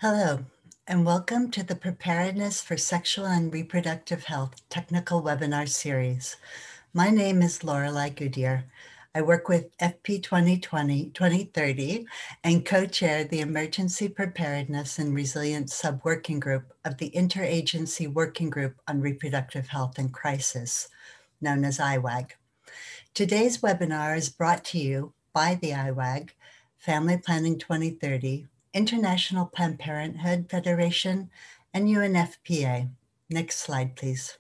Hello, and welcome to the Preparedness for Sexual and Reproductive Health technical webinar series. My name is Lorelei Goodyear. I work with FP 2020-2030 and co-chair the Emergency Preparedness and Resilience Sub-Working Group of the Interagency Working Group on Reproductive Health and Crisis, known as IAWG. Today's webinar is brought to you by the IAWG, Family Planning 2030, International Planned Parenthood Federation, and UNFPA. Next slide, please.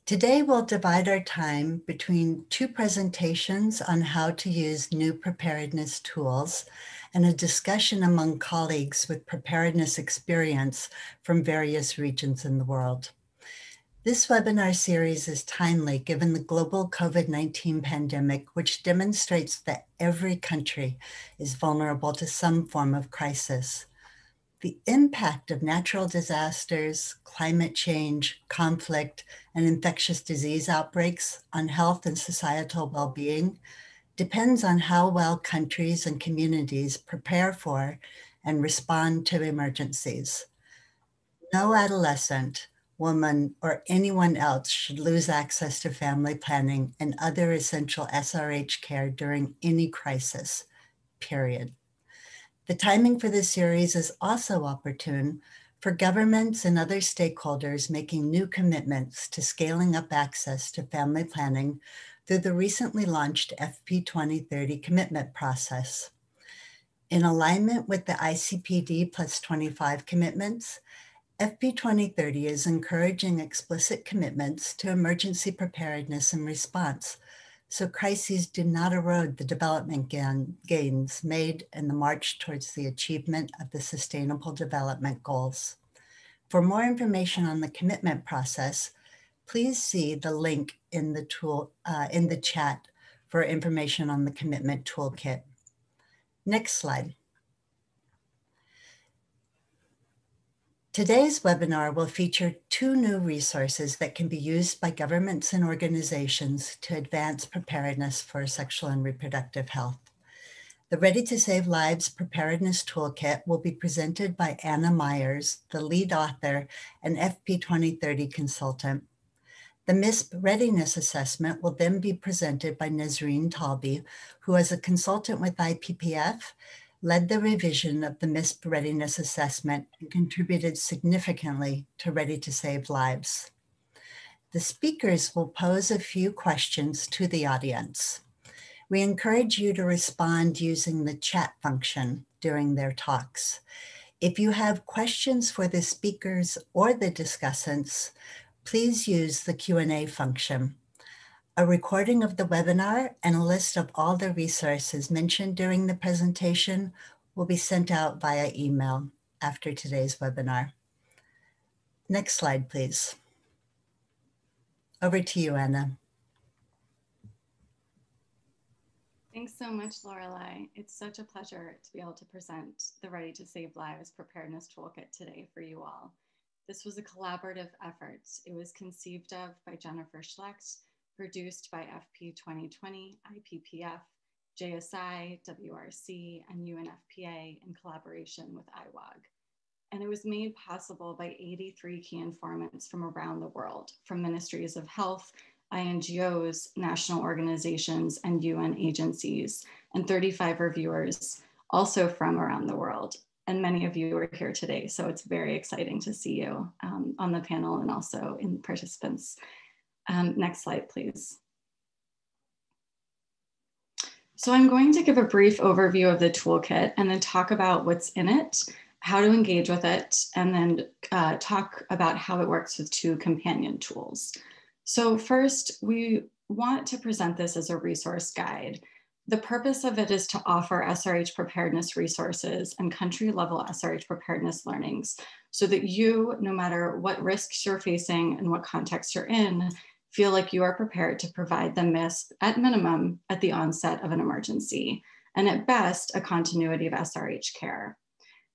Today, we'll divide our time between two presentations on how to use new preparedness tools and a discussion among colleagues with preparedness experience from various regions in the world. This webinar series is timely given the global COVID-19 pandemic, which demonstrates that every country is vulnerable to some form of crisis. The impact of natural disasters, climate change, conflict, and infectious disease outbreaks on health and societal well-being depends on how well countries and communities prepare for and respond to emergencies. No adolescent, woman, or anyone else should lose access to family planning and other essential SRH care during any crisis, period. The timing for this series is also opportune for governments and other stakeholders making new commitments to scaling up access to family planning through the recently launched FP 2030 commitment process. In alignment with the ICPD plus 25 commitments, FP 2030 is encouraging explicit commitments to emergency preparedness and response, so crises do not erode the development gains made in the march towards the achievement of the Sustainable Development Goals. For more information on the commitment process, please see the link in the chat for information on the commitment toolkit. Next slide. Today's webinar will feature two new resources that can be used by governments and organizations to advance preparedness for sexual and reproductive health. The Ready to Save Lives Preparedness Toolkit will be presented by Anna Myers, the lead author and FP 2030 consultant. The MISP Readiness Assessment will then be presented by Nazreen Talbi, who as a consultant with IPPF, led the revision of the MISP Readiness Assessment and contributed significantly to Ready to Save Lives. The speakers will pose a few questions to the audience. We encourage you to respond using the chat function during their talks. If you have questions for the speakers or the discussants, please use the Q&A function. A recording of the webinar and a list of all the resources mentioned during the presentation will be sent out via email after today's webinar. Next slide, please. Over to you, Anna. Thanks so much, Lorelei. It's such a pleasure to be able to present the Ready to Save Lives Preparedness Toolkit today for you all. This was a collaborative effort. It was conceived of by Jennifer Schlecht, produced by FP 2020, IPPF, JSI, WRC, and UNFPA in collaboration with IAWG. And it was made possible by 83 key informants from around the world, from ministries of health, INGOs, national organizations, and UN agencies, and 35 reviewers, also from around the world. And many of you are here today, so it's very exciting to see you on the panel and also in participants. Next slide, please. So I'm going to give a brief overview of the toolkit and then talk about what's in it, how to engage with it, and then talk about how it works with two companion tools. So first, we want to present this as a resource guide. The purpose of it is to offer SRH preparedness resources and country-level SRH preparedness learnings so that you, no matter what risks you're facing and what context you're in, feel like you are prepared to provide the MISP at minimum at the onset of an emergency, and at best, a continuity of SRH care.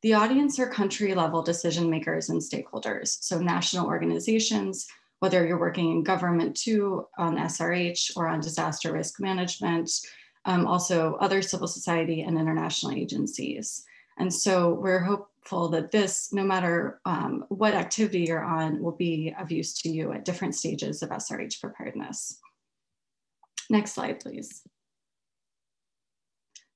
The audience are country-level decision makers and stakeholders, so national organizations, whether you're working in government too, on SRH or on disaster risk management, also other civil society and international agencies. And so we're hopeful that this, no matter what activity you're on, will be of use to you at different stages of SRH preparedness. Next slide, please.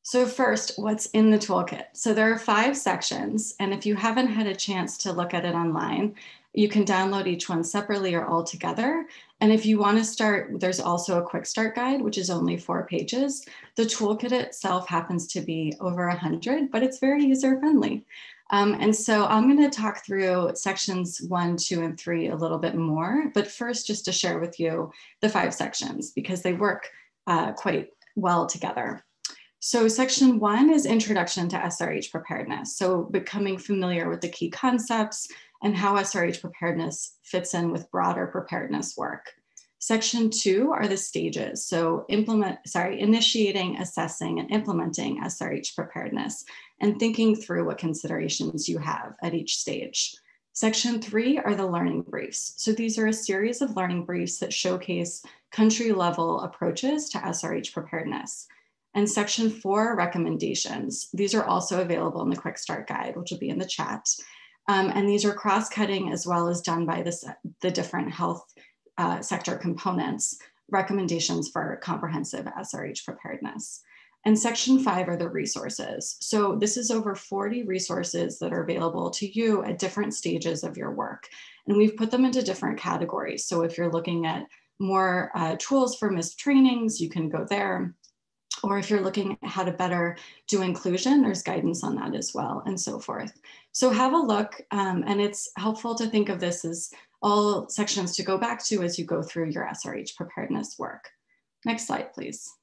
So first, what's in the toolkit? So there are 5 sections, and if you haven't had a chance to look at it online, you can download each one separately or all together. And if you want to start, there's also a quick start guide, which is only 4 pages. The toolkit itself happens to be over 100, but it's very user-friendly. And so I'm going to talk through sections 1, 2, and 3 a little bit more, but first just to share with you the 5 sections because they work quite well together. So section 1 is Introduction to SRH Preparedness. So becoming familiar with the key concepts and how SRH preparedness fits in with broader preparedness work. Section 2 are the stages. So initiating, assessing, and implementing SRH preparedness and thinking through what considerations you have at each stage. Section 3 are the learning briefs. So these are a series of learning briefs that showcase country-level approaches to SRH preparedness. And section 4, recommendations. These are also available in the Quick Start Guide, which will be in the chat. And these are cross-cutting as well as done by the different health sector components, recommendations for comprehensive SRH preparedness. And section 5 are the resources. So this is over 40 resources that are available to you at different stages of your work. And we've put them into different categories. So if you're looking at more tools for MISP trainings, you can go there. Or if you're looking at how to better do inclusion, there's guidance on that as well, and so forth. So have a look, and it's helpful to think of this as all sections to go back to as you go through your SRH preparedness work. Next slide, please.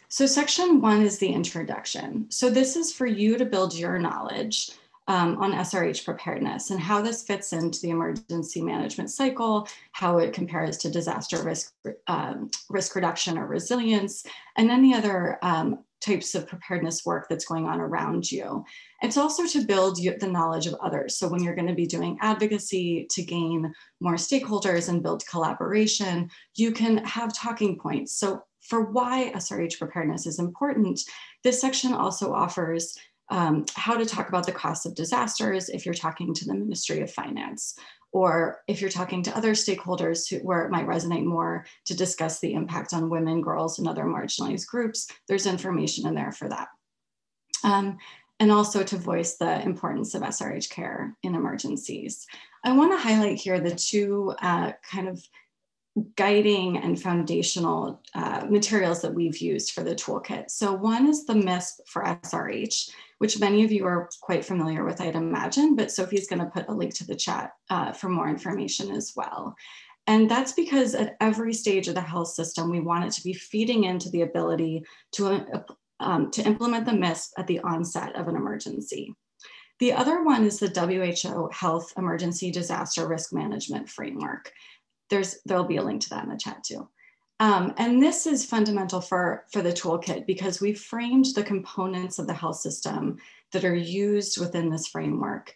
So section 1 is the introduction. So this is for you to build your knowledge on SRH preparedness and how this fits into the emergency management cycle, how it compares to disaster risk reduction or resilience, and any other types of preparedness work that's going on around you. It's also to build the knowledge of others. So when you're going to be doing advocacy to gain more stakeholders and build collaboration, you can have talking points. So for why SRH preparedness is important, this section also offers how to talk about the cost of disasters if you're talking to the Ministry of Finance, or if you're talking to other stakeholders where it might resonate more to discuss the impact on women, girls, and other marginalized groups, there's information in there for that. And also to voice the importance of SRH care in emergencies. I want to highlight here the 2 kind of guiding and foundational materials that we've used for the toolkit. So one is the MISP for SRH, which many of you are quite familiar with, I'd imagine, but Sophie's going to put a link to the chat for more information as well. And that's because at every stage of the health system, we want it to be feeding into the ability to implement the MISP at the onset of an emergency. The other one is the WHO Health Emergency Disaster Risk Management Framework. There'll be a link to that in the chat too. And this is fundamental for the toolkit because we've framed the components of the health system that are used within this framework.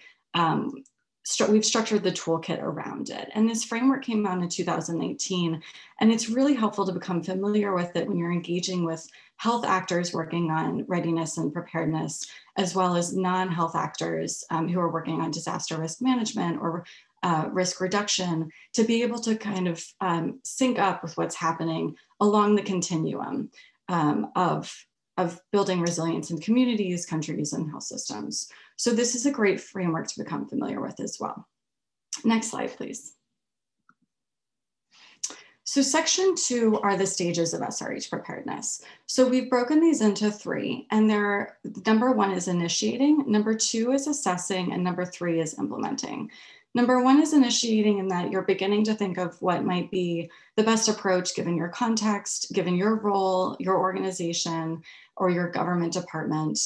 We've structured the toolkit around it. And this framework came out in 2018, and it's really helpful to become familiar with it when you're engaging with health actors working on readiness and preparedness, as well as non-health actors who are working on disaster risk management or risk reduction, to be able to kind of sync up with what's happening along the continuum of building resilience in communities, countries, and health systems. So this is a great framework to become familiar with as well. Next slide, please. So section 2 are the stages of SRH preparedness. So we've broken these into 3, and number 1 is initiating, number 2 is assessing, and number 3 is implementing. Number 1 is initiating, in that you're beginning to think of what might be the best approach given your context, given your role, your organization, or your government department,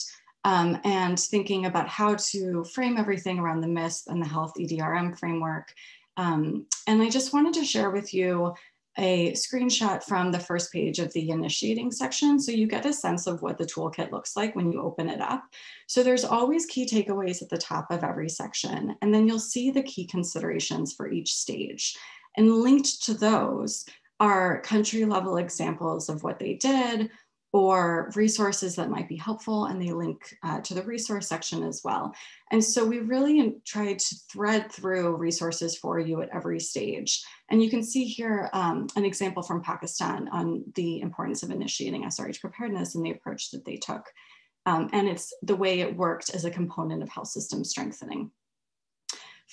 and thinking about how to frame everything around the MISP and the health EDRM framework. And I just wanted to share with you a screenshot from the first page of the initiating section, so you get a sense of what the toolkit looks like when you open it up. So there's always key takeaways at the top of every section, and then you'll see the key considerations for each stage. And linked to those are country level examples of what they did or resources that might be helpful, and they link to the resource section as well. And so we really tried to thread through resources for you at every stage. And you can see here an example from Pakistan on the importance of initiating SRH preparedness and the approach that they took. And it's the way it worked as a component of health system strengthening.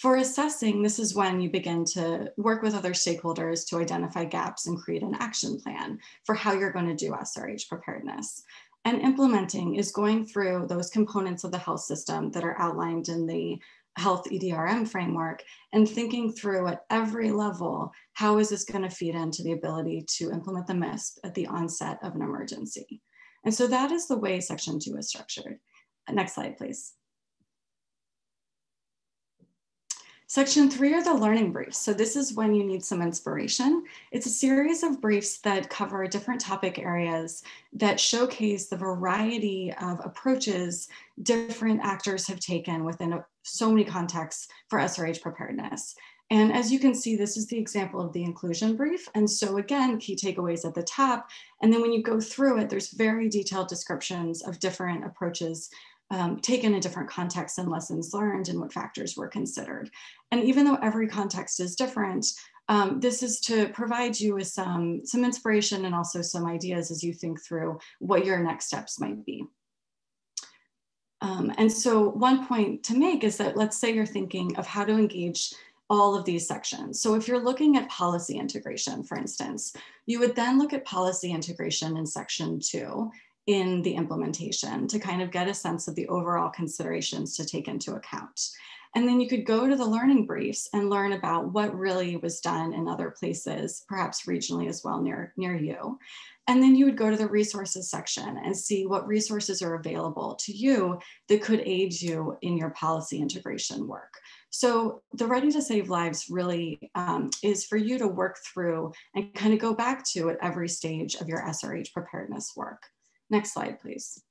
For assessing, this is when you begin to work with other stakeholders to identify gaps and create an action plan for how you're going to do SRH preparedness. And implementing is going through those components of the health system that are outlined in the health EDRM framework and thinking through at every level, how is this going to feed into the ability to implement the MISP at the onset of an emergency? And so that is the way Section 2 is structured. Next slide, please. Section 3 are the learning briefs. So this is when you need some inspiration. It's a series of briefs that cover different topic areas that showcase the variety of approaches different actors have taken within so many contexts for SRH preparedness. And as you can see, this is the example of the inclusion brief. And so again, key takeaways at the top. And then when you go through it, there's very detailed descriptions of different approaches taken in different contexts and lessons learned and what factors were considered. And even though every context is different, this is to provide you with some inspiration and also some ideas as you think through what your next steps might be. And so one point to make is that, let's say you're thinking of how to engage all of these sections. So if you're looking at policy integration, for instance, you would then look at policy integration in Section 2 in the implementation to kind of get a sense of the overall considerations to take into account. And then you could go to the learning briefs and learn about what really was done in other places, perhaps regionally as well near you. And then you would go to the resources section and see what resources are available to you that could aid you in your policy integration work. So the Ready to Save Lives really is for you to work through and kind of go back to at every stage of your SRH preparedness work. Next slide, please.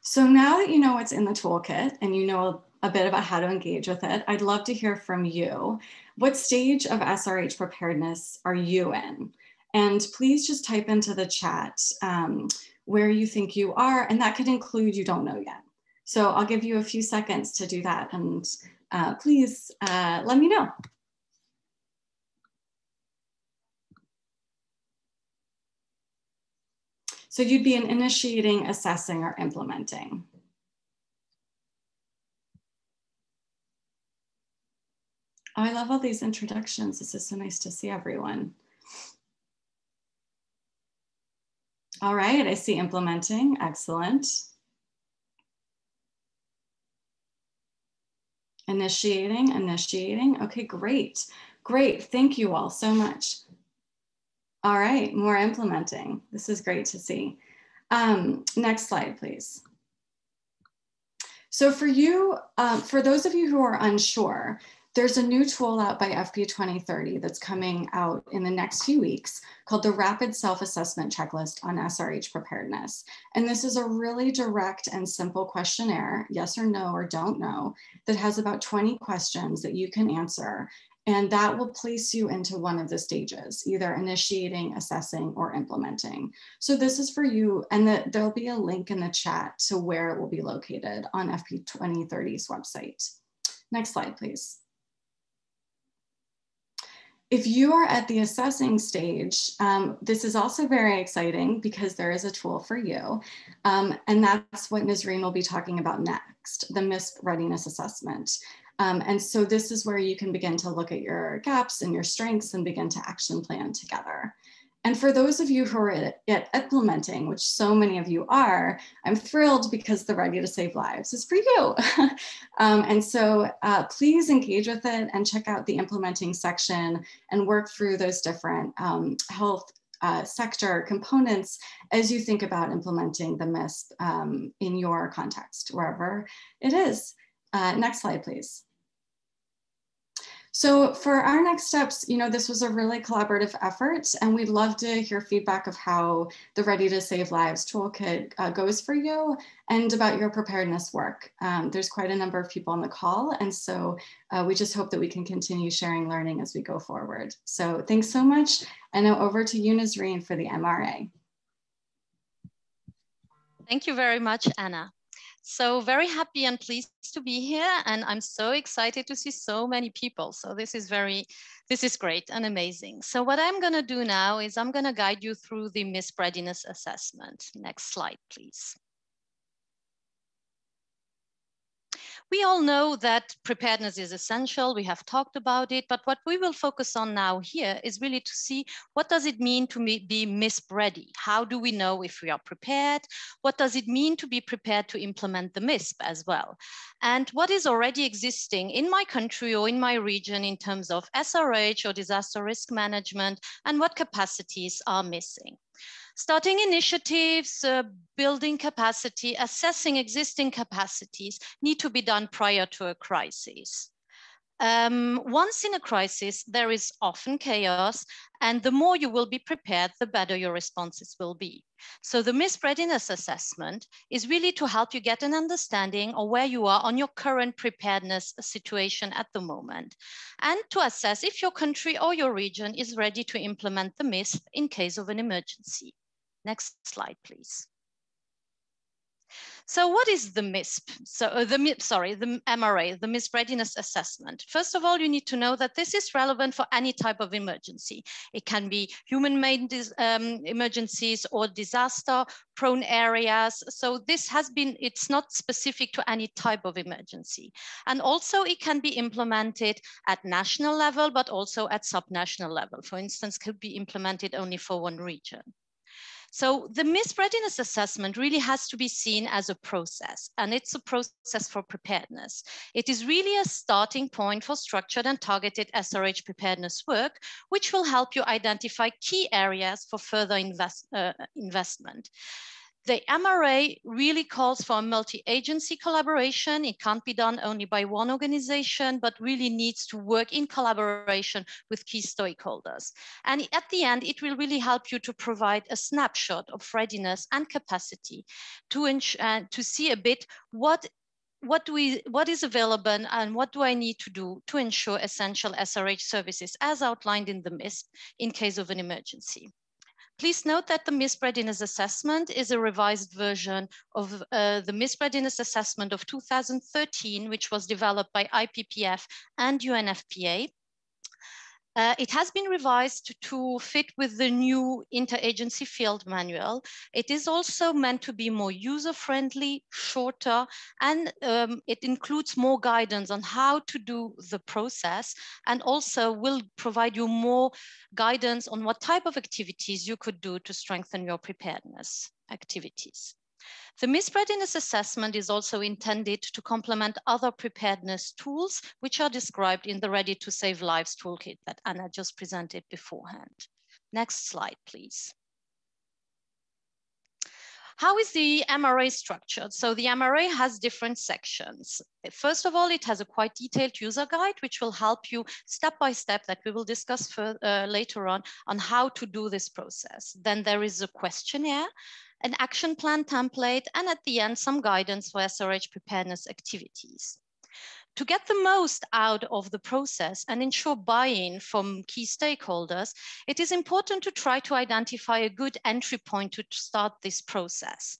So now that you know what's in the toolkit and you know a bit about how to engage with it, I'd love to hear from you. What stage of SRH preparedness are you in? And please just type into the chat where you think you are, and that could include you don't know yet. So I'll give you a few seconds to do that, and please let me know. So you'd be in initiating, assessing, or implementing. Oh, I love all these introductions. This is so nice to see everyone. All right, I see implementing, excellent. Initiating, okay, great. Thank you all so much. All right, more implementing. This is great to see. Next slide, please. So for you, for those of you who are unsure, there's a new tool out by FP 2030 that's coming out in the next few weeks called the Rapid Self-Assessment Checklist on SRH Preparedness. And this is a really direct and simple questionnaire, yes or no or don't know, that has about 20 questions that you can answer. And that will place you into one of the stages, either initiating, assessing, or implementing. So this is for you, and there'll be a link in the chat to where it will be located on FP 2030's website. Next slide, please. If you are at the assessing stage, this is also very exciting because there is a tool for you. And that's what Ms. Reen will be talking about next, the MISP Readiness Assessment. And so this is where you can begin to look at your gaps and your strengths and begin to action plan together. And for those of you who are at implementing, which so many of you are, I'm thrilled because the Ready to Save Lives is for you. And so please engage with it and check out the implementing section and work through those different health sector components as you think about implementing the MISP in your context, wherever it is. Next slide, please. So for our next steps, this was a really collaborative effort, and we'd love to hear feedback of how the Ready to Save Lives toolkit goes for you and about your preparedness work. There's quite a number of people on the call, and so we just hope that we can continue sharing learning as we go forward. So thanks so much, and now over to you, Nazreen, for the MRA. Thank you very much, Anna. So very happy and pleased to be here, and I'm so excited to see so many people. So this is great and amazing. So what I'm going to do now is I'm going to guide you through the MISP Readiness Assessment. Next slide, please. We all know that preparedness is essential. We have talked about it, but what we will focus on now here is really to see what does it mean to be MISP ready? How do we know if we are prepared? What does it mean to be prepared to implement the MISP as well? And what is already existing in my country or in my region in terms of SRH or disaster risk management, and what capacities are missing? Starting initiatives, building capacity, assessing existing capacities need to be done prior to a crisis. Once in a crisis, there is often chaos, and the more you will be prepared, the better your responses will be. So the MISP Readiness Assessment is really to help you get an understanding of where you are on your current preparedness situation at the moment, and to assess if your country or your region is ready to implement the MISP in case of an emergency. Next slide, please. So what is the MISP? So the MRA, the MISP Readiness Assessment. First of all, you need to know that this is relevant for any type of emergency. It can be human-made emergencies or disaster-prone areas. So it's not specific to any type of emergency. And also it can be implemented at national level, but also at subnational level. For instance, could be implemented only for one region. So the MISP Readiness Assessment really has to be seen as a process, and it's a process for preparedness. It is really a starting point for structured and targeted SRH preparedness work, which will help you identify key areas for further investment. The MRA really calls for a multi-agency collaboration. It can't be done only by one organization, but really needs to work in collaboration with key stakeholders. And at the end, it will really help you to provide a snapshot of readiness and capacity to see a bit what is available and what do I need to do to ensure essential SRH services as outlined in the MISP in case of an emergency. Please note that the MISP Readiness Assessment is a revised version of the MISP Readiness Assessment of 2013, which was developed by IPPF and UNFPA. It has been revised to fit with the new interagency field manual. It is also meant to be more user-friendly, shorter, and it includes more guidance on how to do the process, and also will provide you more guidance on what type of activities you could do to strengthen your preparedness activities. The MISP Readiness Assessment is also intended to complement other preparedness tools, which are described in the Ready to Save Lives toolkit that Anna just presented beforehand. Next slide, please. How is the MRA structured? So the MRA has different sections. First of all, it has a quite detailed user guide, which will help you step by step that we will discuss later on how to do this process. Then there is a questionnaire, an action plan template, and at the end, some guidance for SRH preparedness activities. To get the most out of the process and ensure buy-in from key stakeholders, it is important to try to identify a good entry point to start this process.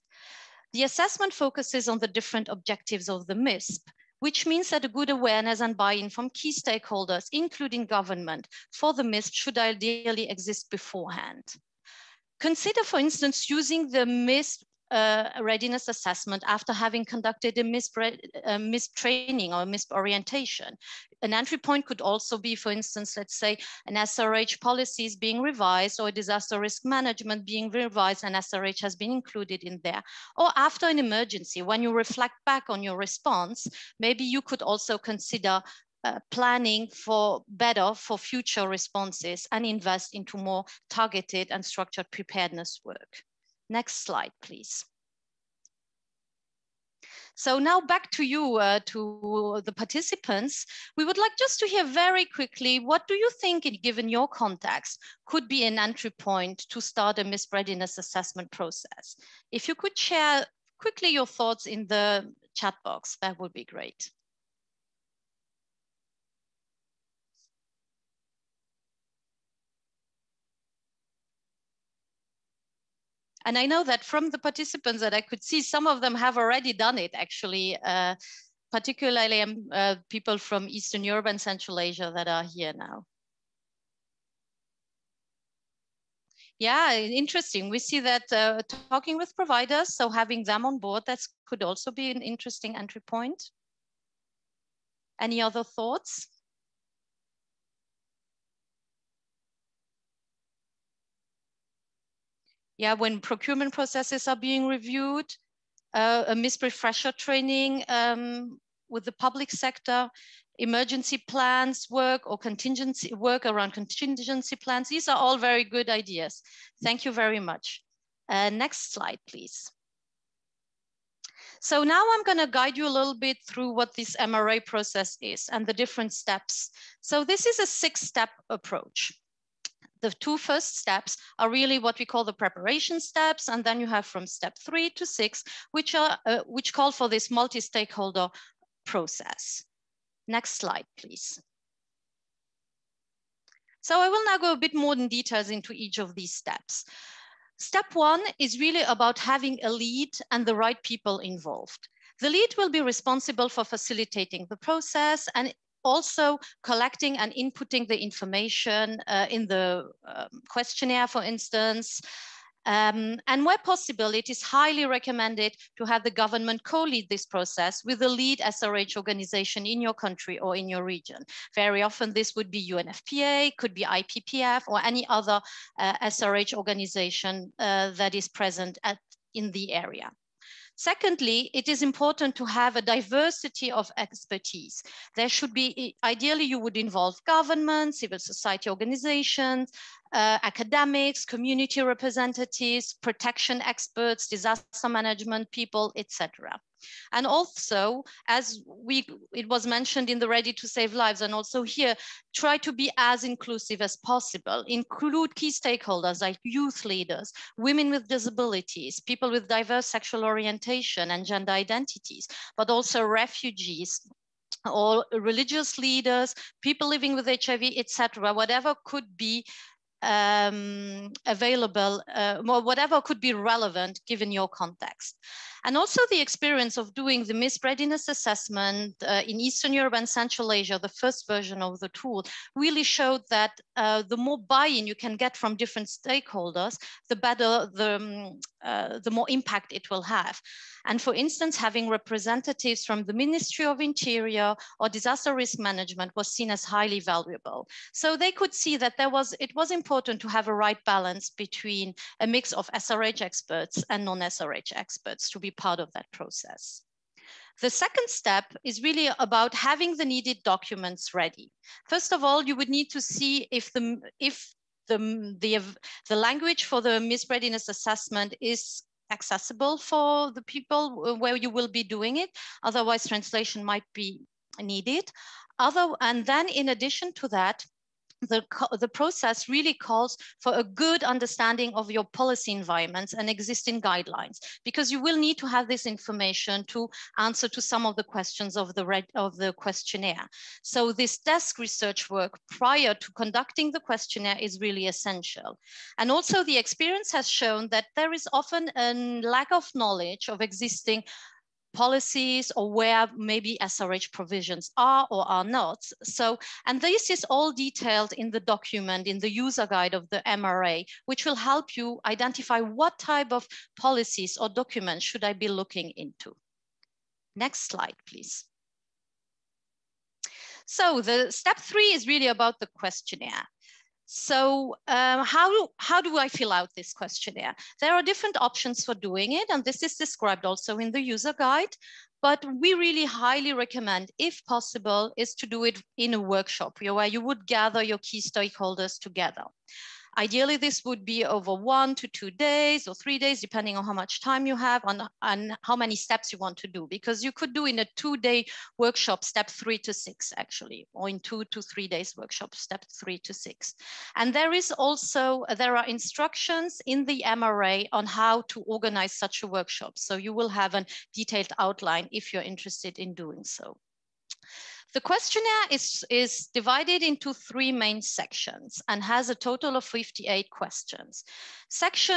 The assessment focuses on the different objectives of the MISP, which means that a good awareness and buy-in from key stakeholders, including government, for the MISP should ideally exist beforehand. Consider, for instance, using the MISP readiness assessment after having conducted a MISP training or MISP orientation. An entry point could also be, for instance, let's say an SRH policies being revised or disaster risk management being revised and SRH has been included in there. Or after an emergency, when you reflect back on your response, maybe you could also consider planning for future responses and invest into more targeted and structured preparedness work. Next slide, please. So now back to you, to the participants. We would like just to hear very quickly, what do you think, given your context, could be an entry point to start a MISP readiness assessment process? If you could share quickly your thoughts in the chat box, that would be great. And I know that from the participants that I could see, some of them have already done it, actually, particularly people from Eastern Europe and Central Asia that are here now. Yeah, interesting. We see that talking with providers, so having them on board, that could also be an interesting entry point. Any other thoughts? Yeah, when procurement processes are being reviewed, a MISP refresher training with the public sector, emergency plans work or contingency work around contingency plans. These are all very good ideas. Thank you very much. Next slide, please. So now I'm going to guide you a little bit through what this MRA process is and the different steps. So this is a 6-step approach. The 2 first steps are really what we call the preparation steps, and then you have from step 3 to 6, which call for this multi-stakeholder process. Next slide, please. So I will now go a bit more in details into each of these steps. Step 1 is really about having a lead and the right people involved. The lead will be responsible for facilitating the process and also collecting and inputting the information in the questionnaire, for instance. And where possible, it is highly recommended to have the government co-lead this process with the lead SRH organization in your country or in your region. Very often this would be UNFPA, could be IPPF, or any other SRH organization that is present in the area. Secondly, it is important to have a diversity of expertise. There should be, ideally you would involve government, civil society organizations, academics, community representatives, protection experts, disaster management people, etc. And also, as it was mentioned in the Ready to Save Lives, and also here, try to be as inclusive as possible. Include key stakeholders like youth leaders, women with disabilities, people with diverse sexual orientation and gender identities, but also refugees, or religious leaders, people living with HIV, etc. Whatever could be available, or whatever could be relevant given your context. And also the experience of doing the MISP Readiness Assessment in Eastern Europe and Central Asia, the first version of the tool, really showed that the more buy-in you can get from different stakeholders, the better, the more impact it will have. And for instance, having representatives from the Ministry of Interior or Disaster Risk Management was seen as highly valuable. So they could see that it was important to have a right balance between a mix of SRH experts and non-SRH experts to be part of that process. The second step is really about having the needed documents ready. First of all, you would need to see if the language for the MISP Readiness Assessment is accessible for the people where you will be doing it. Otherwise, translation might be needed. And then in addition to that, the process really calls for a good understanding of your policy environments and existing guidelines, because you will need to have this information to answer to some of the questions of the questionnaire. So this desk research work prior to conducting the questionnaire is really essential. And also the experience has shown that there is often a lack of knowledge of existing policies or where maybe SRH provisions are or are not. So, and this is all detailed in the document, in the user guide of the MRA, which will help you identify what type of policies or documents should I be looking into. Next slide, please. So the step 3 is really about the questionnaire. So how do I fill out this questionnaire? There are different options for doing it, and this is described also in the user guide, but we really highly recommend, if possible, is to do it in a workshop where you would gather your key stakeholders together. Ideally, this would be over 1 to 2 days or 3 days, depending on how much time you have and how many steps you want to do, because you could do in a 2-day workshop step 3 to 6 actually, or in 2 to 3 days workshop step 3 to 6. And there are instructions in the MRA on how to organize such a workshop. So you will have a detailed outline if you're interested in doing so. The questionnaire is divided into 3 main sections and has a total of 58 questions.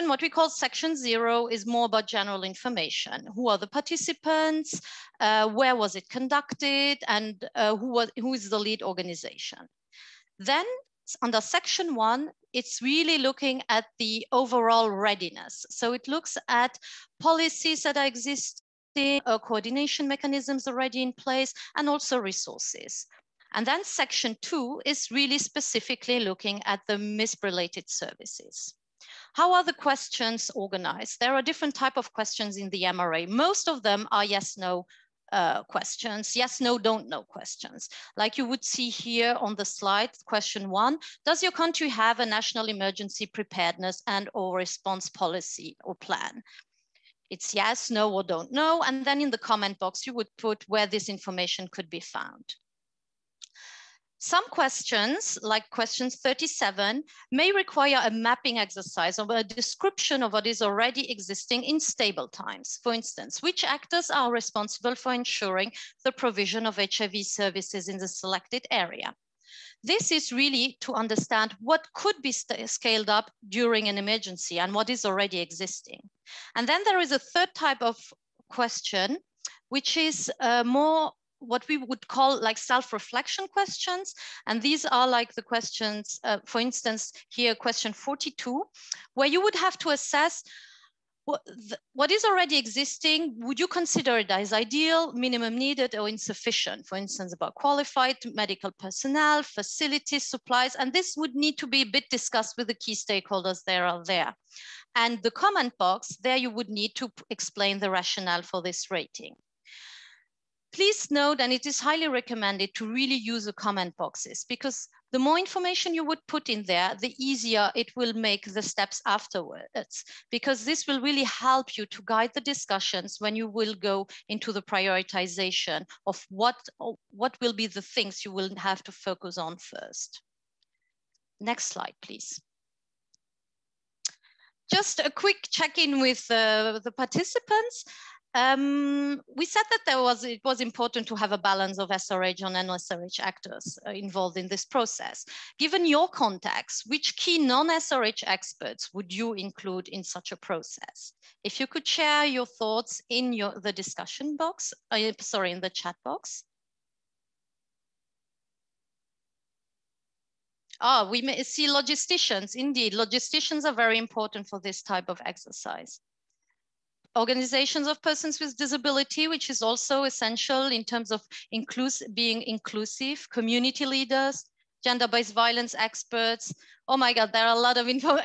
What we call section 0 is more about general information. Who are the participants? Where was it conducted? And who is the lead organization? Then under section 1, it's really looking at the overall readiness. So it looks at policies that are existing, coordination mechanisms already in place, and also resources. And then section 2 is really specifically looking at the MISP-related services. How are the questions organized? There are different types of questions in the MRA. Most of them are yes/no questions, yes, no, don't know questions. Like you would see here on the slide, question 1, does your country have a national emergency preparedness and/or response policy or plan? It's yes, no, or don't know. And then in the comment box, you would put where this information could be found. Some questions, like questions 37, may require a mapping exercise or a description of what is already existing in stable times. For instance, which actors are responsible for ensuring the provision of HIV services in the selected area? This is really to understand what could be scaled up during an emergency and what is already existing. And then there is a third type of question, which is more what we would call like self-reflection questions. And these are like the questions, for instance, here, question 42, where you would have to assess what is already existing. Would you consider it as ideal, minimum needed, or insufficient? For instance, about qualified medical personnel, facilities, supplies, and this would need to be a bit discussed with the key stakeholders there. And the comment box, there you would need to explain the rationale for this rating. Please note, and it is highly recommended to really use the comment boxes, because the more information you would put in there, the easier it will make the steps afterwards, because this will really help you to guide the discussions when you will go into the prioritization of what will be the things you will have to focus on first. Next slide, please. Just a quick check-in with the participants. We said that it was important to have a balance of SRH and non-SRH actors involved in this process. Given your contacts, which key non-SRH experts would you include in such a process? If you could share your thoughts in the discussion box, in the chat box. We may see logisticians. Indeed, logisticians are very important for this type of exercise. Organizations of persons with disability, which is also essential in terms of being inclusive, community leaders, gender-based violence experts. Oh my God, there are a lot of info.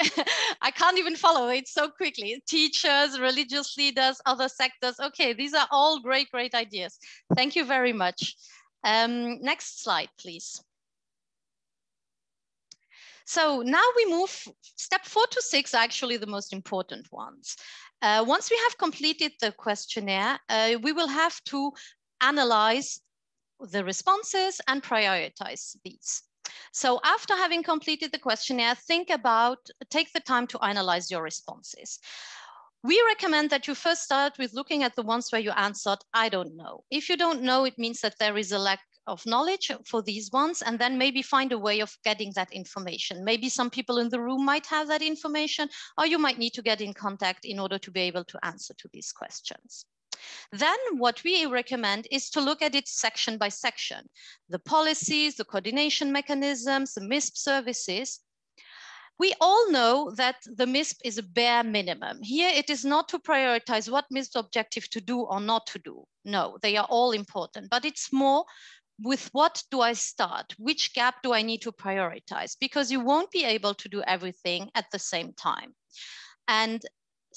I can't even follow it so quickly. Teachers, religious leaders, other sectors. Okay, these are all great, great ideas. Thank you very much. Next slide, please. So now we move, step 4 to 6 are actually the most important ones. Once we have completed the questionnaire, we will have to analyze the responses and prioritize these. So after having completed the questionnaire, take the time to analyze your responses. We recommend that you first start with looking at the ones where you answered, I don't know. If you don't know, it means that there is a lack of knowledge for these ones, and then maybe find a way of getting that information. Maybe some people in the room might have that information, or you might need to get in contact in order to be able to answer to these questions. Then what we recommend is to look at it section by section. The policies, the coordination mechanisms, the MISP services. We all know that the MISP is a bare minimum. Here, it is not to prioritize what MISP objective to do or not to do. No, they are all important, but it's more with what do I start? Which gap do I need to prioritize? Because you won't be able to do everything at the same time. And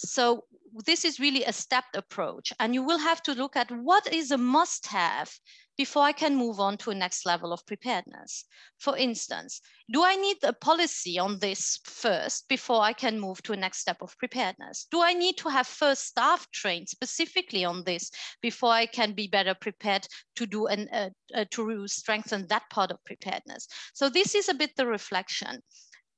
So this is really a stepped approach, and you will have to look at what is a must-have before I can move on to a next level of preparedness. For instance, do I need a policy on this first before I can move to a next step of preparedness? Do I need to have first staff trained specifically on this before I can be better prepared to do to strengthen that part of preparedness? So this is a bit the reflection.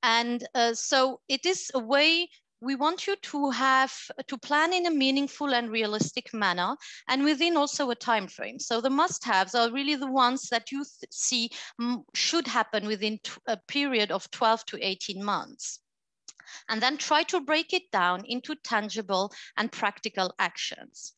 And so it is a way we want you to have to plan in a meaningful and realistic manner, and within also a time frame. So the must-haves are really the ones that you see should happen within a period of 12 to 18 months. And then try to break it down into tangible and practical actions.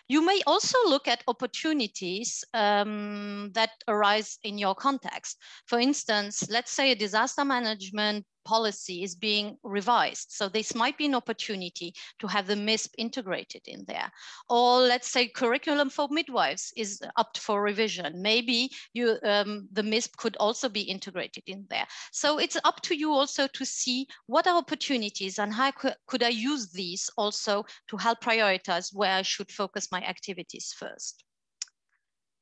You may also look at opportunities that arise in your context. For instance, let's say a disaster management policy is being revised. So this might be an opportunity to have the MISP integrated in there. Or let's say curriculum for midwives is up for revision. Maybe the MISP could also be integrated in there. So it's up to you also to see what are opportunities and how could I use these also to help prioritize where I should focus my activities first.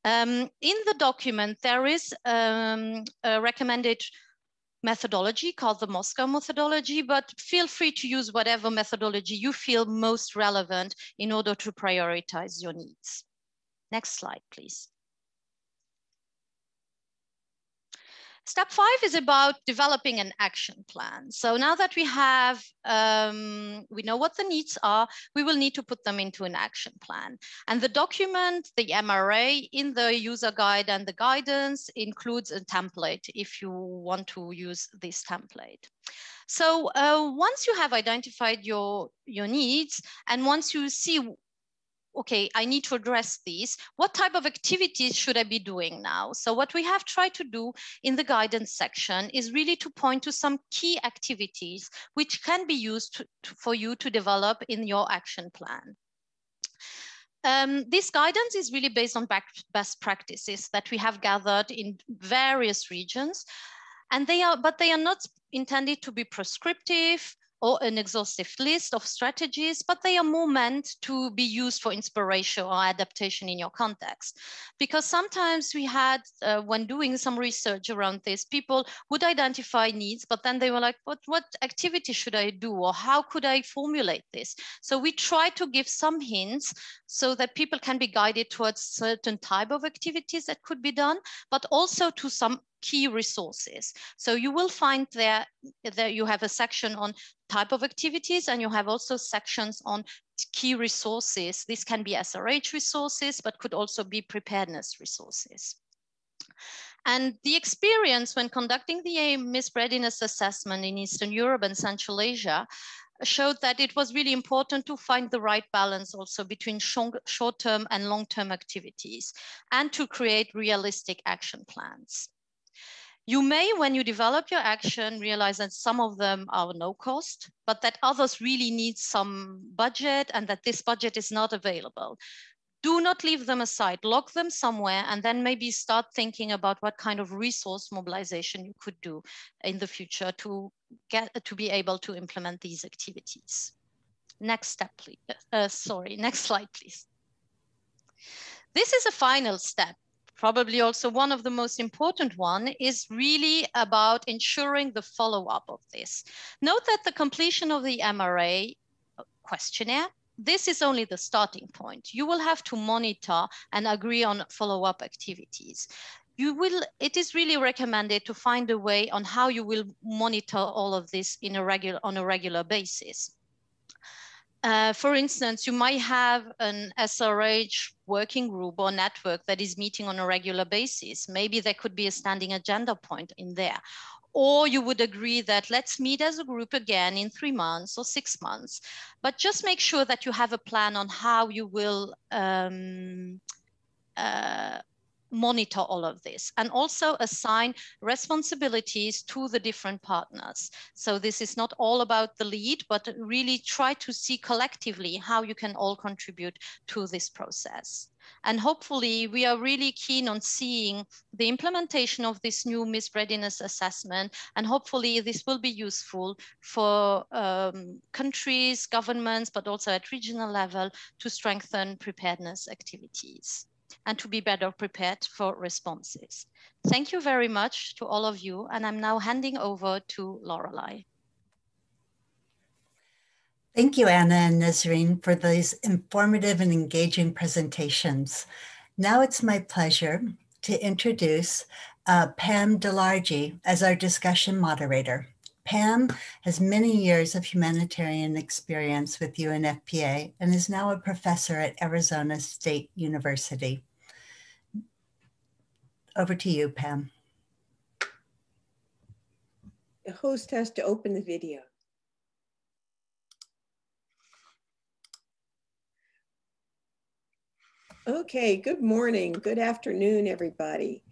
In the document, there is a recommended methodology called the Moscow methodology, but feel free to use whatever methodology you feel most relevant in order to prioritize your needs. Next slide, please. Step 5 is about developing an action plan. So now that we have, we know what the needs are, we will need to put them into an action plan. And the document, the MRA, in the user guide and the guidance includes a template if you want to use this template. So once you have identified your needs, and once you see, okay, I need to address these, what type of activities should I be doing now? So what we have tried to do in the guidance section is really to point to some key activities which can be used for you to develop in your action plan. This guidance is really based on best practices that we have gathered in various regions, and they are not intended to be prescriptive or an exhaustive list of strategies, but they are more meant to be used for inspiration or adaptation in your context. Because sometimes we had, when doing some research around this, people would identify needs, but then they were like, what activity should I do? Or how could I formulate this? So we try to give some hints so that people can be guided towards certain type of activities that could be done, but also to some key resources. So you will find there you have a section on type of activities, and you have also sections on key resources. This can be SRH resources, but could also be preparedness resources. And the experience when conducting the MISP Readiness Assessment in Eastern Europe and Central Asia showed that it was really important to find the right balance also between short-term and long-term activities, and to create realistic action plans. You may, when you develop your action, realize that some of them are no cost, but that others really need some budget and that this budget is not available. Do not leave them aside, lock them somewhere, and then maybe start thinking about what kind of resource mobilization you could do in the future to be able to implement these activities. Next step, please. Next slide, please. This is a final step. Probably also one of the most important one is really about ensuring the follow-up of this. Note that the completion of the MRA questionnaire, this is only the starting point. You will have to monitor and agree on follow-up activities. It is really recommended to find a way on how you will monitor all of this on a regular basis. For instance, you might have an SRH working group or network that is meeting on a regular basis. Maybe there could be a standing agenda point in there. Or you would agree that let's meet as a group again in 3 months or 6 months. But just make sure that you have a plan on how you will monitor all of this and also assign responsibilities to the different partners. So this is not all about the lead, but really try to see collectively how you can all contribute to this process. And hopefully we are really keen on seeing the implementation of this new MISP Readiness Assessment, and hopefully this will be useful for countries, governments, but also at regional level to strengthen preparedness activities and to be better prepared for responses. Thank you very much to all of you, and I'm now handing over to Lorelei. Thank you, Anna and Nazreen, for these informative and engaging presentations. Now it's my pleasure to introduce Pam Delargy as our discussion moderator. Pam has many years of humanitarian experience with UNFPA and is now a professor at Arizona State University. Over to you, Pam. The host has to open the video. Okay, good morning, good afternoon, everybody.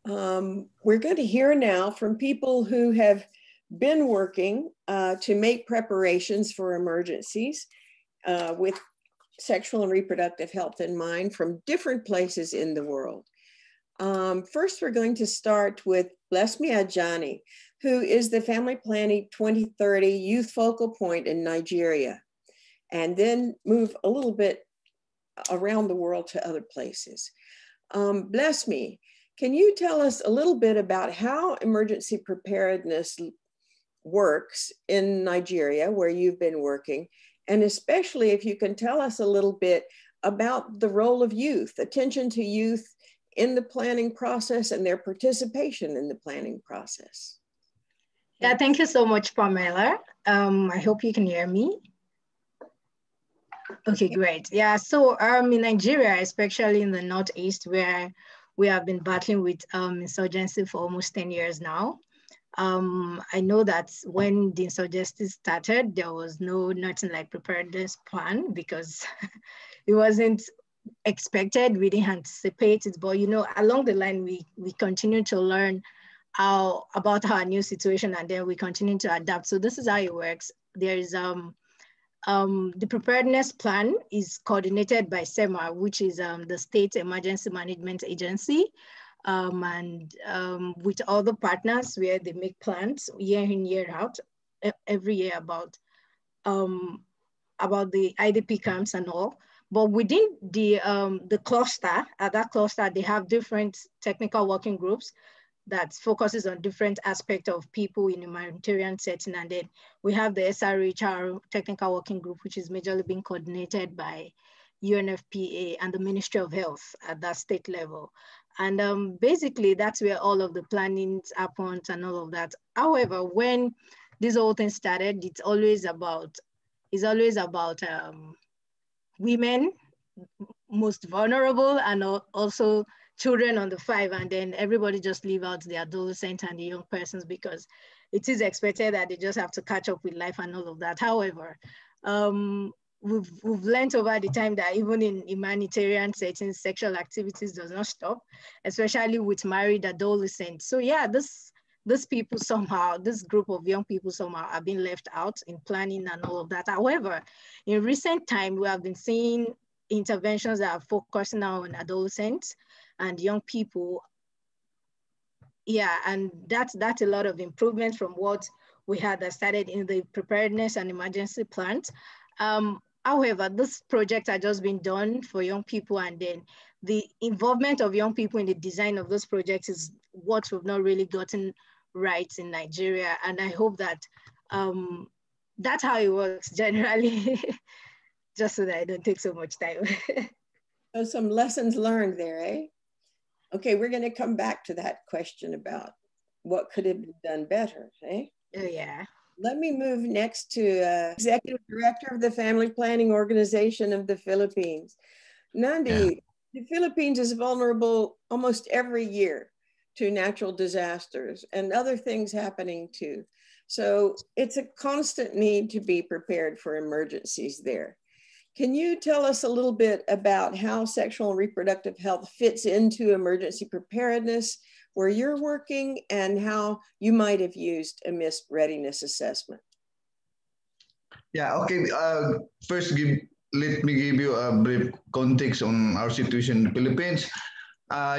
We're going to hear now from people who have been working to make preparations for emergencies with sexual and reproductive health in mind from different places in the world. First, we're going to start with Blessmi Ajani, who is the Family Planning 2030 Youth Focal Point in Nigeria, and then move a little bit around the world to other places. Blessmi, can you tell us a little bit about how emergency preparedness works in Nigeria, where you've been working, and especially if you can tell us a little bit about the role of youth, attention to youth in the planning process and their participation in the planning process? Yeah, thank you so much, Pamela. I hope you can hear me. Okay, great. Yeah, so in Nigeria, especially in the Northeast, where we have been battling with insurgency for almost 10 years now. I know that when the insurgency started, there was nothing like preparedness plan because it wasn't expected, we didn't anticipate it, but you know, along the line, we continue to learn about our new situation, and then we continue to adapt. So this is how it works. There is the preparedness plan is coordinated by SEMA, which is the State Emergency Management Agency, and with other partners where they make plans year in, year out, every year about the IDP camps and all. But within the cluster, at that cluster, they have different technical working groups that focuses on different aspects of people in a humanitarian setting. And then we have the SRH technical working group, which is majorly being coordinated by UNFPA and the Ministry of Health at that state level. And basically that's where all of the plannings happens and all of that. However, when this whole thing started, it's always about women, most vulnerable, and also children under 5, and then everybody just leave out the adolescent and the young persons because it is expected that they just have to catch up with life and all of that. However, we've learned over the time that even in humanitarian settings, sexual activities does not stop, especially with married adolescents. So yeah, these people somehow, this group of young people somehow are being left out in planning and all of that. However, in recent time, we have been seeing interventions that are focusing now on adolescents and young people. Yeah, and that's a lot of improvement from what we had that started in the preparedness and emergency plans. However, this project has just been done for young people, and then the involvement of young people in the design of those projects is what we've not really gotten right in Nigeria. And I hope that that's how it works generally, just so that I don't take so much time. So some lessons learned there, eh? Okay, we're going to come back to that question about what could have been done better, eh? Oh, yeah. Let me move next to Executive Director of the Family Planning Organization of the Philippines. Nandi, the Philippines is vulnerable almost every year to natural disasters and other things happening too. So it's a constant need to be prepared for emergencies there. Can you tell us a little bit about how sexual and reproductive health fits into emergency preparedness, where you're working, and how you might have used a MISP readiness assessment? Yeah, okay. First, let me give you a brief context on our situation in the Philippines.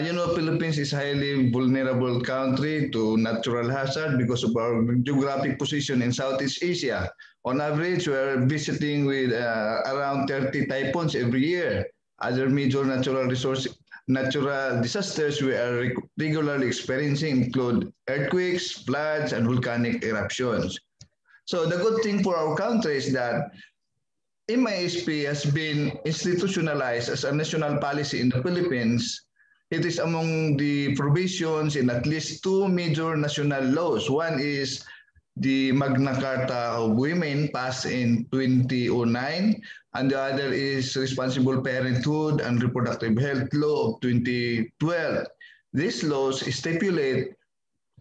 You know, Philippines is a highly vulnerable country to natural hazard because of our geographic position in Southeast Asia. On average, we are visiting with around 30 typhoons every year. Other major natural disasters we are regularly experiencing include earthquakes, floods, and volcanic eruptions. So the good thing for our country is that MISP has been institutionalized as a national policy in the Philippines. It is among the provisions in at least two major national laws. One is the Magna Carta of Women passed in 2009, and the other is Responsible Parenthood and Reproductive Health Law of 2012. These laws stipulate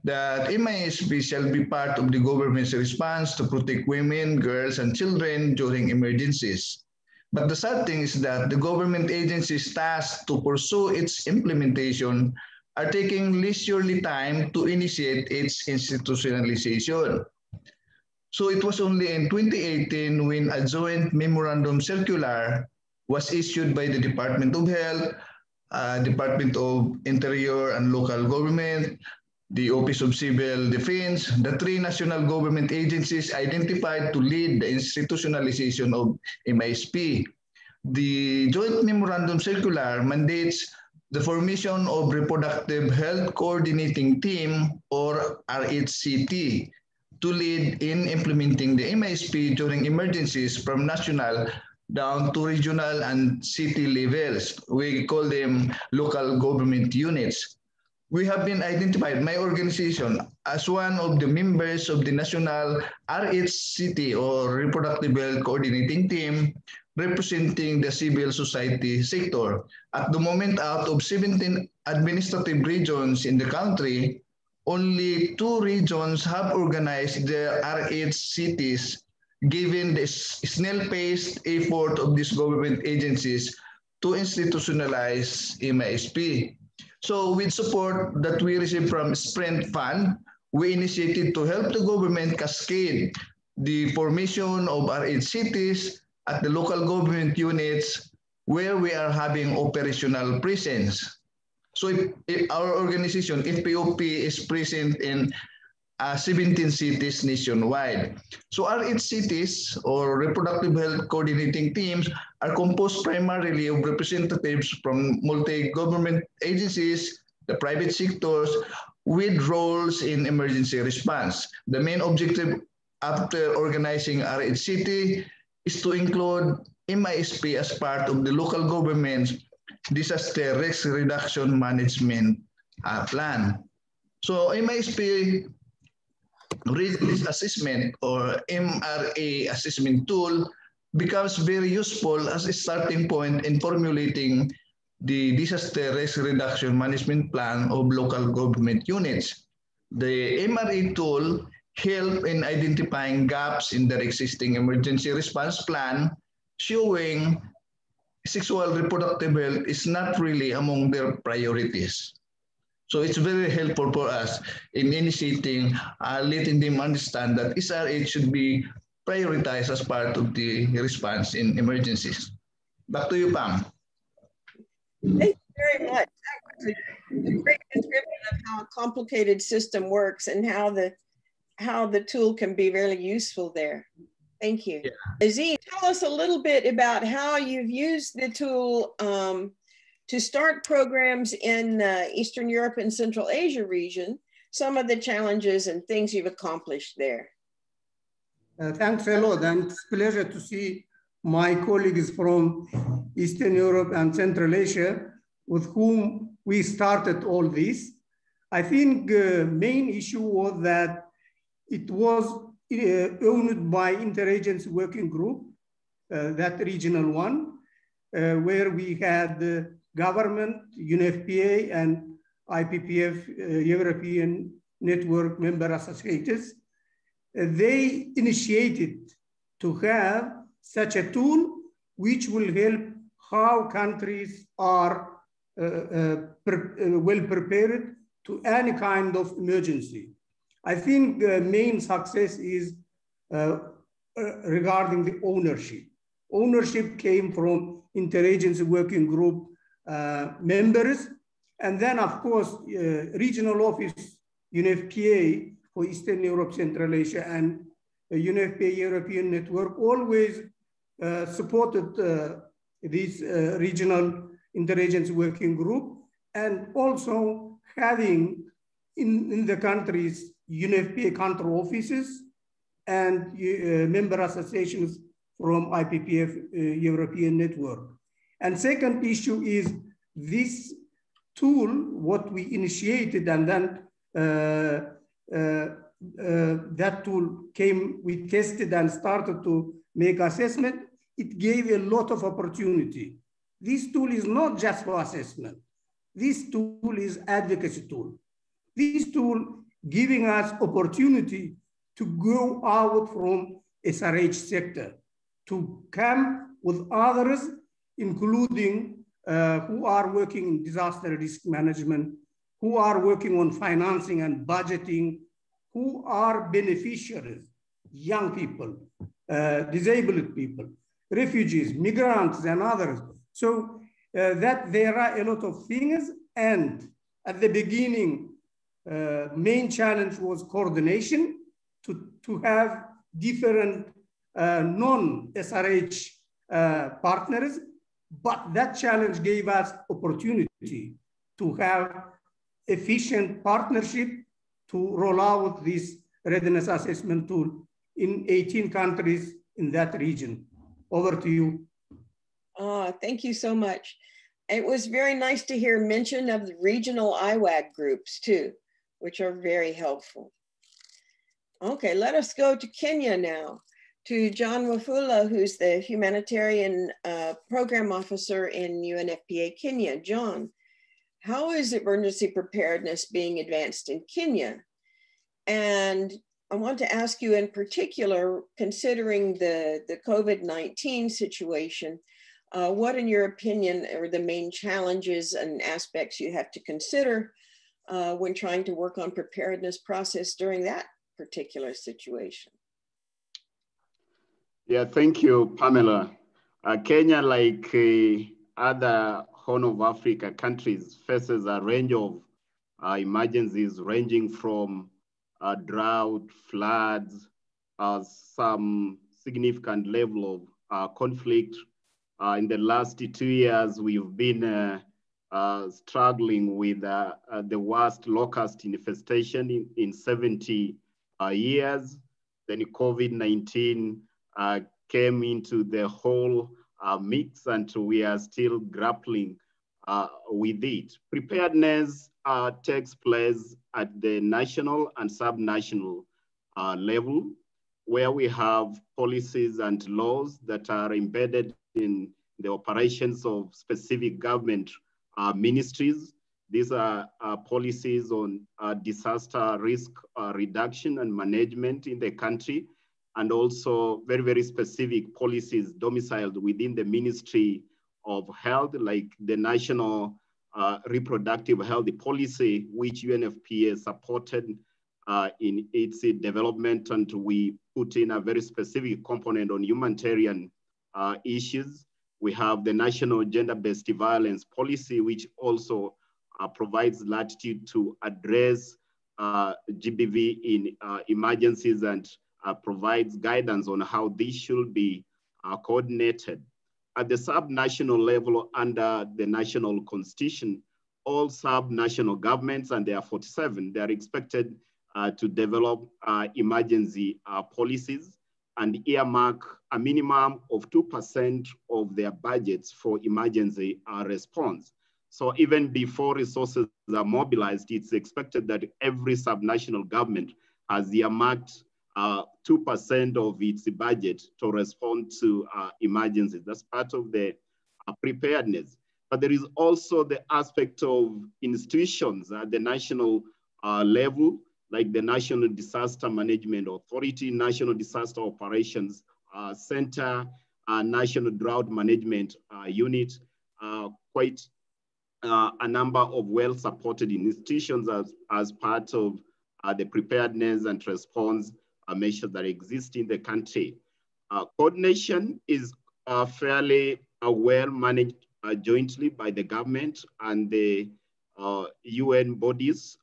that MISP shall be part of the government's response to protect women, girls, and children during emergencies. But the sad thing is that the government agencies tasked to pursue its implementation are taking leisurely time to initiate its institutionalization. So it was only in 2018 when a joint memorandum circular was issued by the Department of Health, Department of Interior and Local Government, the Office of Civil Defense, the three national government agencies identified to lead the institutionalization of MISP. The Joint Memorandum Circular mandates the formation of Reproductive Health Coordinating Team, or RHCT, to lead in implementing the MISP during emergencies from national down to regional and city levels. We call them local government units. We have been identified, my organization, as one of the members of the National RHCT, or Reproductive Health Coordinating Team, representing the civil society sector. At the moment, out of 17 administrative regions in the country, only 2 regions have organized their RHCTs, given the snail-paced effort of these government agencies to institutionalize MISP. So with support that we received from Sprint Fund, we initiated to help the government cascade the formation of RHCTs at the local government units where we are having operational presence. So if our organization, FPOP, is present in 17 cities nationwide. So RHCTs, or Reproductive Health Coordinating Teams, are composed primarily of representatives from multi-government agencies, the private sectors, with roles in emergency response. The main objective after organizing RHCT is to include MISP as part of the local government's disaster risk reduction management plan. So MISP Readiness Assessment, or MRA assessment tool, becomes very useful as a starting point in formulating the disaster risk reduction management plan of local government units. The MRA tool helps in identifying gaps in their existing emergency response plan, showing sexual reproductive health is not really among their priorities. So it's very helpful for us in initiating, letting them understand that SRH should be prioritized as part of the response in emergencies. Back to you, Pam. Thank you very much. That was a great description of how a complicated system works and how the tool can be really useful there. Thank you. Yeah. Aziz, tell us a little bit about how you've used the tool to start programs in Eastern Europe and Central Asia region, some of the challenges and things you've accomplished there. Thanks a lot, and it's a pleasure to see my colleagues from Eastern Europe and Central Asia with whom we started all this. I think the main issue was that it was owned by Interagency Working Group, that regional one, where we had government, UNFPA, and IPPF, European Network member associates. They initiated to have such a tool which will help how countries are well prepared to any kind of emergency. I think the main success is regarding the ownership. Ownership came from interagency working group members, and then of course, regional office, UNFPA for Eastern Europe, Central Asia, and UNFPA European Network always supported this regional interagency working group, and also having in the countries UNFPA country offices and member associations from IPPF European Network. And second issue is this tool, what we initiated, and then that tool came, we tested and started to make assessment. It gave a lot of opportunity. This tool is not just for assessment. This tool is advocacy tool. This tool giving us opportunity to go out from SRH sector, to come with others, including who are working in disaster risk management, who are working on financing and budgeting, who are beneficiaries, young people, disabled people, refugees, migrants, and others. So that there are a lot of things. And at the beginning, main challenge was coordination to have different non-SRH partners, but that challenge gave us opportunity to have efficient partnership to roll out this readiness assessment tool in 18 countries in that region. Over to you. Thank you so much. It was very nice to hear mention of the regional IAWG groups too, which are very helpful. Okay, let us go to Kenya now, to John Wafula, who's the Humanitarian Program Officer in UNFPA Kenya. John, how is emergency preparedness being advanced in Kenya? And I want to ask you in particular, considering the COVID-19 situation, what in your opinion are the main challenges and aspects you have to consider when trying to work on preparedness process during that particular situation? Yeah, thank you, Pamela. Kenya, like other Horn of Africa countries, faces a range of emergencies ranging from drought, floods, some significant level of conflict. In the last 2 years, we've been struggling with the worst locust infestation in 70 years. Then COVID-19 came into the whole mix, and we are still grappling with it. Preparedness takes place at the national and sub-national level, where we have policies and laws that are embedded in the operations of specific government ministries. These are policies on disaster risk reduction and management in the country, and also very, very specific policies domiciled within the Ministry of Health, like the National Reproductive Health Policy, which UNFPA supported in its development, and we put in a very specific component on humanitarian issues. We have the National Gender-Based Violence Policy, which also provides latitude to address GBV in emergencies and provides guidance on how this should be coordinated. At the sub-national level, under the national constitution, all sub-national governments, and there are 47, they are expected to develop emergency policies and earmark a minimum of 2% of their budgets for emergency response. So even before resources are mobilized, it's expected that every sub-national government has earmarked 2% of its budget to respond to emergencies. That's part of the preparedness. But there is also the aspect of institutions at the national level, like the National Disaster Management Authority, National Disaster Operations Center, National Drought Management Unit, quite a number of well-supported institutions as part of the preparedness and response measures that exist in the country. Coordination is fairly well managed jointly by the government and the UN bodies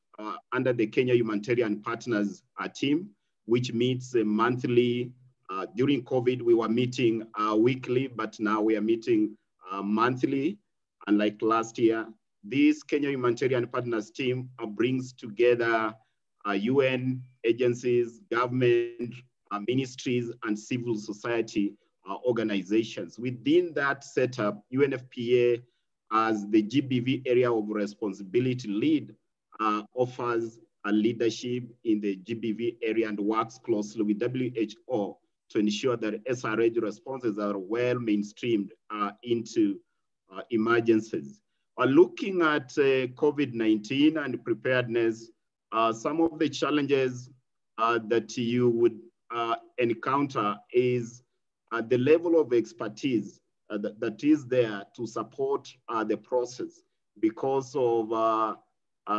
under the Kenya Humanitarian Partners team, which meets monthly. During COVID, we were meeting weekly, but now we are meeting monthly. Unlike last year, this Kenya Humanitarian Partners team brings together UN agencies, government, ministries, and civil society organizations. Within that setup, UNFPA, as the GBV area of responsibility lead, offers a leadership in the GBV area and works closely with WHO to ensure that SRH responses are well mainstreamed into emergencies. Looking at COVID-19 and preparedness, some of the challenges that you would encounter is the level of expertise that is there to support the process because of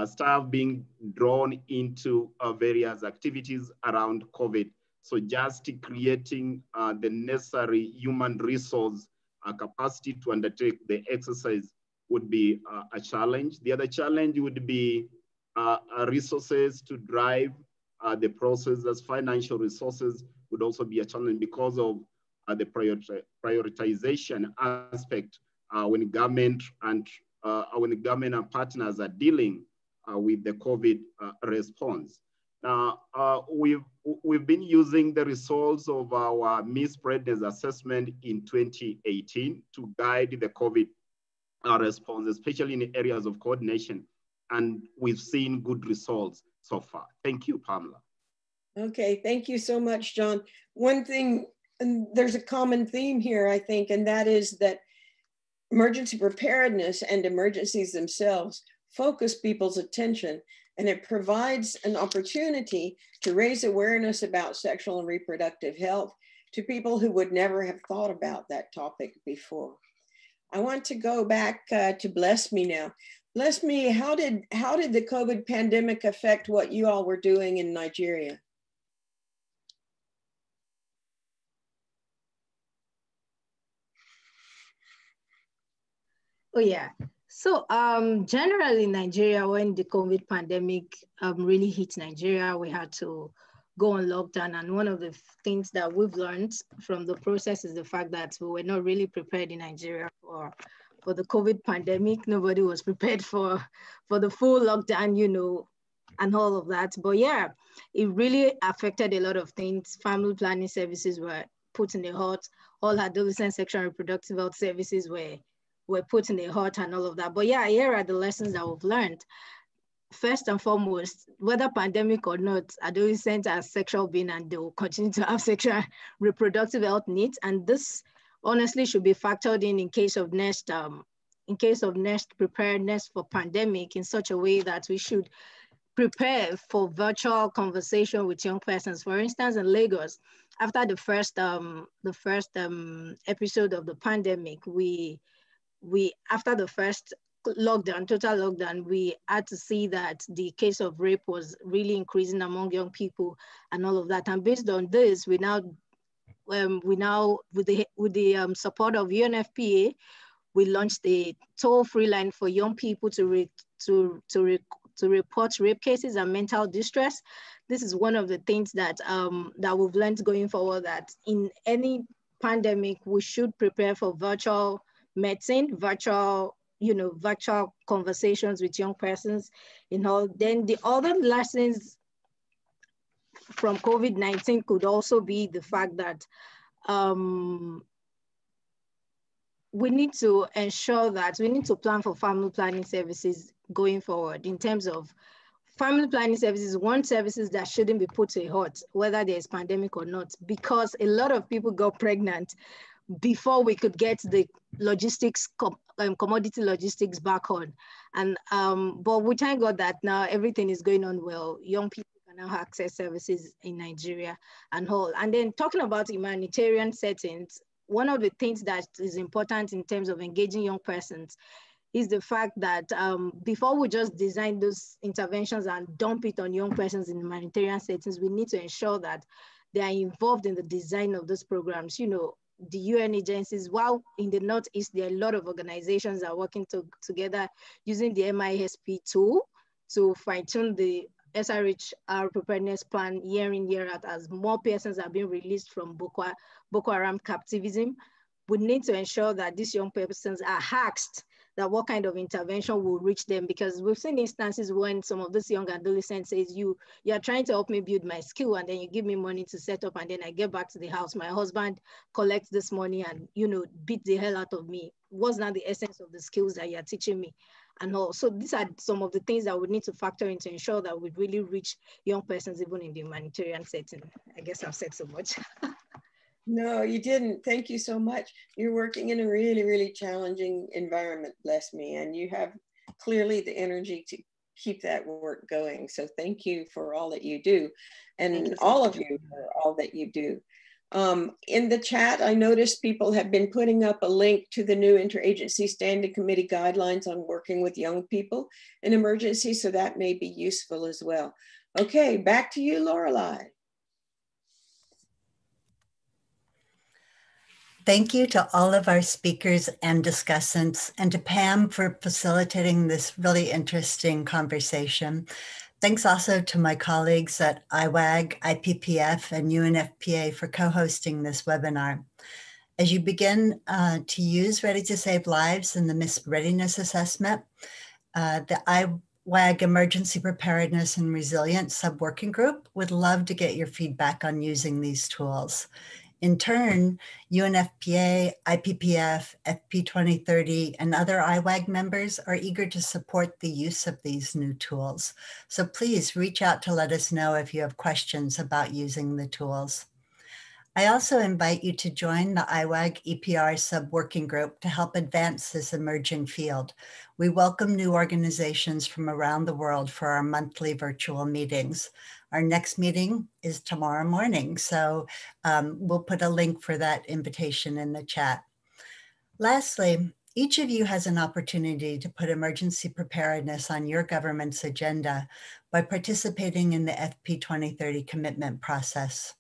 staff being drawn into various activities around COVID. So just creating the necessary human resource capacity to undertake the exercise would be a challenge. The other challenge would be resources to drive the process, as financial resources would also be a challenge because of the prioritization aspect when government and partners are dealing with the COVID response. Now, we've been using the results of our MISP Readiness Assessment in 2018 to guide the COVID response, especially in the areas of coordination. And we've seen good results so far. Thank you, Pamela. Okay, thank you so much, John. One thing, and there's a common theme here, I think, and that is that emergency preparedness and emergencies themselves focus people's attention, and it provides an opportunity to raise awareness about sexual and reproductive health to people who would never have thought about that topic before. I want to go back to Bless Me now. Bless Me, how did the COVID pandemic affect what you all were doing in Nigeria? Oh yeah. So generally in Nigeria, when the COVID pandemic really hit Nigeria, we had to go on lockdown. And one of the things that we've learned from the process is the fact that we were not really prepared in Nigeria for the COVID pandemic. Nobody was prepared for the full lockdown, you know, and all of that. But yeah, it really affected a lot of things. Family planning services were put in the hot. All adolescent sexual and reproductive health services were put in the hot and all of that. But yeah, here are the lessons that we've learned. First and foremost, whether pandemic or not, adolescents are sexual beings and they will continue to have sexual reproductive health needs. And this honestly should be factored in case of next preparedness for pandemic in such a way that we should prepare for virtual conversation with young persons. For instance, in Lagos, after the first episode of the pandemic, after the first lockdown, total lockdown, we had to see that the case of rape was really increasing among young people and all of that. And based on this, we now with the support of UNFPA, we launched a toll-free line for young people to report rape cases and mental distress. This is one of the things that that we've learned going forward, that in any pandemic, we should prepare for virtual medicine, virtual conversations with young persons, you know. Then the other lessons from COVID-19 could also be the fact that we need to ensure that we need to plan for family planning services going forward. In terms of family planning services, one services that shouldn't be put to a halt, whether there's pandemic or not, because a lot of people got pregnant before we could get the logistics, commodity logistics back on. And but we thank God that now everything is going on well. Young people can now access services in Nigeria and all. And then talking about humanitarian settings, one of the things that is important in terms of engaging young persons is the fact that before we just design those interventions and dump it on young persons in humanitarian settings, we need to ensure that they are involved in the design of those programs. You know, the UN agencies, while in the Northeast, there are a lot of organizations that are working together using the MISP tool to fine-tune the SRH preparedness plan year in, year out, as more persons are being released from Boko Haram captivism. We need to ensure that these young persons are asked that what kind of intervention will reach them, because we've seen instances when some of these young adolescents says, you are trying to help me build my skill, and then you give me money to set up, and then I get back to the house, my husband collects this money and, you know, beat the hell out of me. What's not the essence of the skills that you're teaching me? And all. So these are some of the things that we need to factor in to ensure that we really reach young persons, even in the humanitarian setting. I guess I've said so much. No, you didn't. Thank you so much. You're working in a really, really challenging environment, bless me. And you have clearly the energy to keep that work going. So thank you for all that you do. And all of you for all that you do. In the chat, I noticed people have been putting up a link to the new Interagency Standing Committee guidelines on working with young people in emergencies. So that may be useful as well. Okay, back to you, Lorelei. Thank you to all of our speakers and discussants, and to Pam for facilitating this really interesting conversation. Thanks also to my colleagues at IAWG, IPPF, and UNFPA for co-hosting this webinar. As you begin to use Ready to Save Lives in the MISP Readiness Assessment, the IAWG Emergency Preparedness and Resilience Sub-Working Group would love to get your feedback on using these tools. In turn, UNFPA, IPPF, FP 2030, and other IAWG members are eager to support the use of these new tools. So please reach out to let us know if you have questions about using the tools. I also invite you to join the IAWG EPR sub-working group to help advance this emerging field. We welcome new organizations from around the world for our monthly virtual meetings. Our next meeting is tomorrow morning, so we'll put a link for that invitation in the chat. Lastly, each of you has an opportunity to put emergency preparedness on your government's agenda by participating in the FP 2030 commitment process.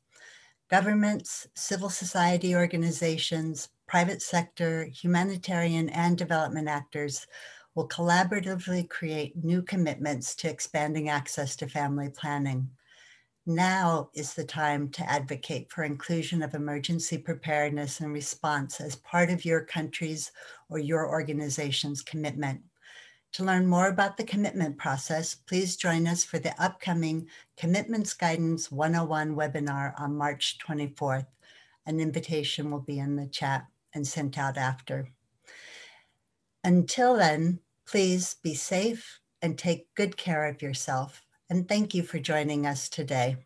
Governments, civil society organizations, private sector, humanitarian and development actors will collaboratively create new commitments to expanding access to family planning. Now is the time to advocate for inclusion of emergency preparedness and response as part of your country's or your organization's commitment. To learn more about the commitment process, please join us for the upcoming Commitments Guidance 101 webinar on March 24th. An invitation will be in the chat and sent out after. Until then, please be safe and take good care of yourself. And thank you for joining us today.